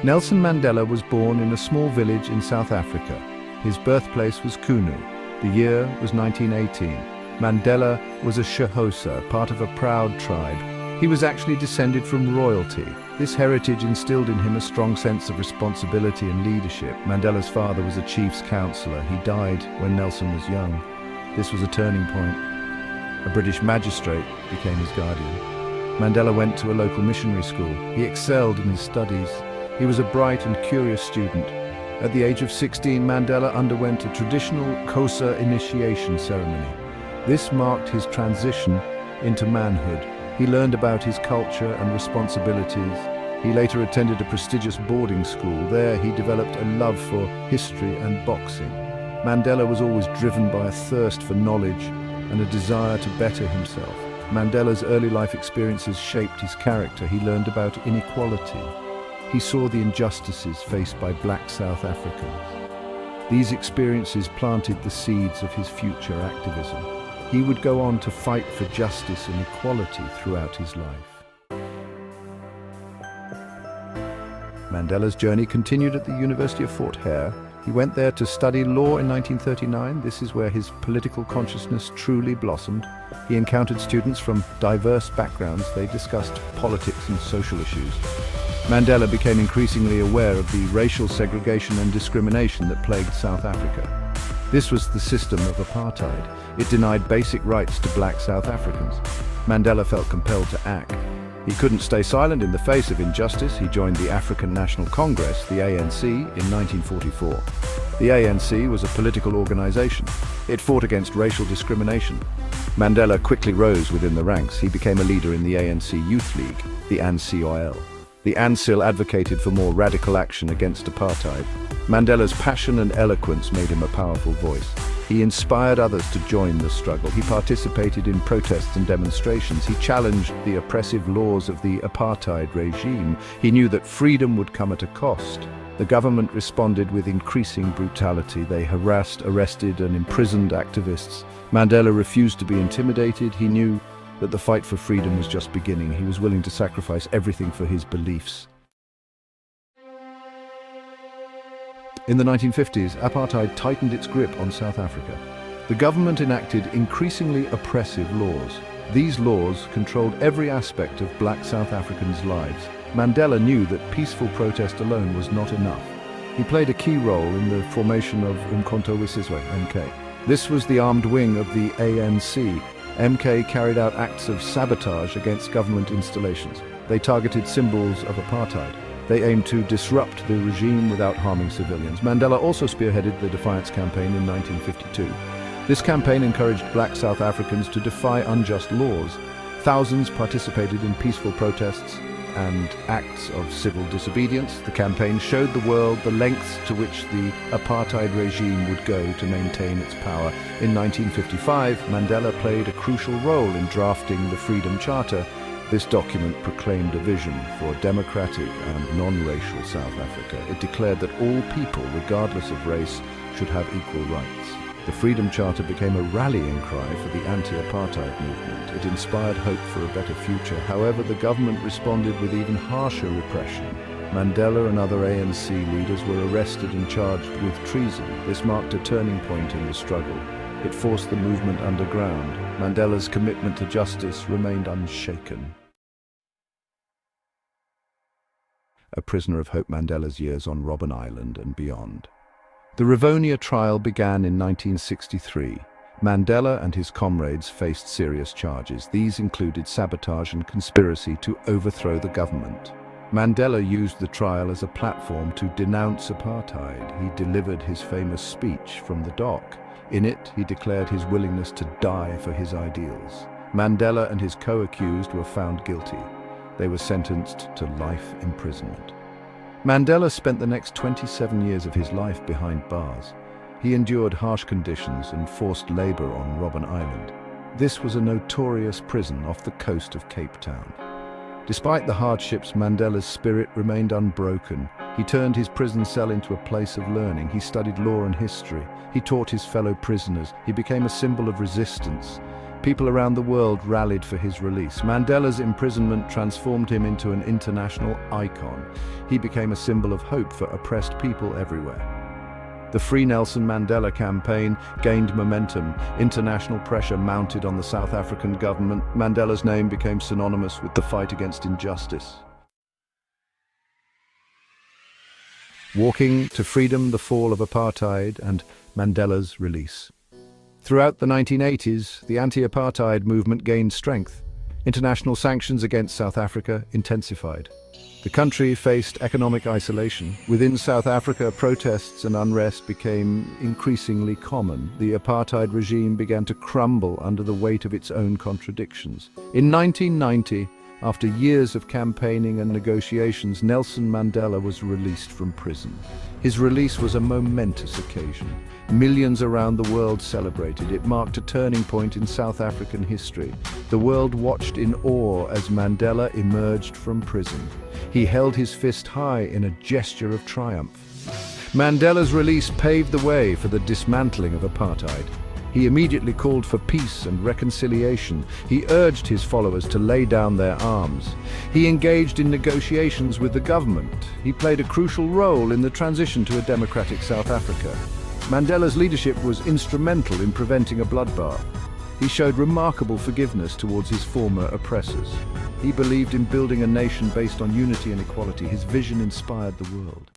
Nelson Mandela was born in a small village in South Africa. His birthplace was Qunu. The year was 1918. Mandela was a Xhosa, part of a proud tribe. He was actually descended from royalty. This heritage instilled in him a strong sense of responsibility and leadership. Mandela's father was a chief's counsellor. He died when Nelson was young. This was a turning point. A British magistrate became his guardian. Mandela went to a local missionary school. He excelled in his studies. He was a bright and curious student. At the age of 16, Mandela underwent a traditional Xhosa initiation ceremony. This marked his transition into manhood. He learned about his culture and responsibilities. He later attended a prestigious boarding school. There he developed a love for history and boxing. Mandela was always driven by a thirst for knowledge and a desire to better himself. Mandela's early life experiences shaped his character. He learned about inequality. He saw the injustices faced by black South Africans. These experiences planted the seeds of his future activism. He would go on to fight for justice and equality throughout his life. Mandela's journey continued at the University of Fort Hare. He went there to study law in 1939. This is where his political consciousness truly blossomed. He encountered students from diverse backgrounds. They discussed politics and social issues. Mandela became increasingly aware of the racial segregation and discrimination that plagued South Africa. This was the system of apartheid. It denied basic rights to black South Africans. Mandela felt compelled to act. He couldn't stay silent in the face of injustice. He joined the African National Congress, the ANC, in 1944. The ANC was a political organization. It fought against racial discrimination. Mandela quickly rose within the ranks. He became a leader in the ANC Youth League, the ANCIL. The ANCIL advocated for more radical action against apartheid. Mandela's passion and eloquence made him a powerful voice. He inspired others to join the struggle. He participated in protests and demonstrations. He challenged the oppressive laws of the apartheid regime. He knew that freedom would come at a cost. The government responded with increasing brutality. They harassed, arrested, and imprisoned activists. Mandela refused to be intimidated. He knew that the fight for freedom was just beginning. He was willing to sacrifice everything for his beliefs. In the 1950s, apartheid tightened its grip on South Africa. The government enacted increasingly oppressive laws. These laws controlled every aspect of black South Africans' lives. Mandela knew that peaceful protest alone was not enough. He played a key role in the formation of Umkhonto Sizwe, MK. This was the armed wing of the ANC. MK carried out acts of sabotage against government installations. They targeted symbols of apartheid. They aimed to disrupt the regime without harming civilians. Mandela also spearheaded the Defiance Campaign in 1952. This campaign encouraged black South Africans to defy unjust laws. Thousands participated in peaceful protests and acts of civil disobedience. The campaign showed the world the lengths to which the apartheid regime would go to maintain its power. In 1955, Mandela played a crucial role in drafting the Freedom Charter. This document proclaimed a vision for a democratic and non-racial South Africa. It declared that all people, regardless of race, should have equal rights. The Freedom Charter became a rallying cry for the anti-apartheid movement. It inspired hope for a better future. However, the government responded with even harsher repression. Mandela and other ANC leaders were arrested and charged with treason. This marked a turning point in the struggle. It forced the movement underground. Mandela's commitment to justice remained unshaken. A prisoner of hope, Mandela's years on Robben Island and beyond. The Rivonia trial began in 1963. Mandela and his comrades faced serious charges. These included sabotage and conspiracy to overthrow the government. Mandela used the trial as a platform to denounce apartheid. He delivered his famous speech from the dock. In it, he declared his willingness to die for his ideals. Mandela and his co-accused were found guilty. They were sentenced to life imprisonment. Mandela spent the next 27 years of his life behind bars. He endured harsh conditions and forced labor on Robben Island. This was a notorious prison off the coast of Cape Town. Despite the hardships, Mandela's spirit remained unbroken. He turned his prison cell into a place of learning. He studied law and history. He taught his fellow prisoners. He became a symbol of resistance. People around the world rallied for his release. Mandela's imprisonment transformed him into an international icon. He became a symbol of hope for oppressed people everywhere. The Free Nelson Mandela campaign gained momentum. International pressure mounted on the South African government. Mandela's name became synonymous with the fight against injustice. Walking to Freedom, the Fall of Apartheid, and Mandela's release. Throughout the 1980s, the anti-apartheid movement gained strength. International sanctions against South Africa intensified. The country faced economic isolation. Within South Africa, protests and unrest became increasingly common. The apartheid regime began to crumble under the weight of its own contradictions. In 1990, after years of campaigning and negotiations, Nelson Mandela was released from prison. His release was a momentous occasion. Millions around the world celebrated. It marked a turning point in South African history. The world watched in awe as Mandela emerged from prison. He held his fist high in a gesture of triumph. Mandela's release paved the way for the dismantling of apartheid. He immediately called for peace and reconciliation. He urged his followers to lay down their arms. He engaged in negotiations with the government. He played a crucial role in the transition to a democratic South Africa. Mandela's leadership was instrumental in preventing a bloodbath. He showed remarkable forgiveness towards his former oppressors. He believed in building a nation based on unity and equality. His vision inspired the world.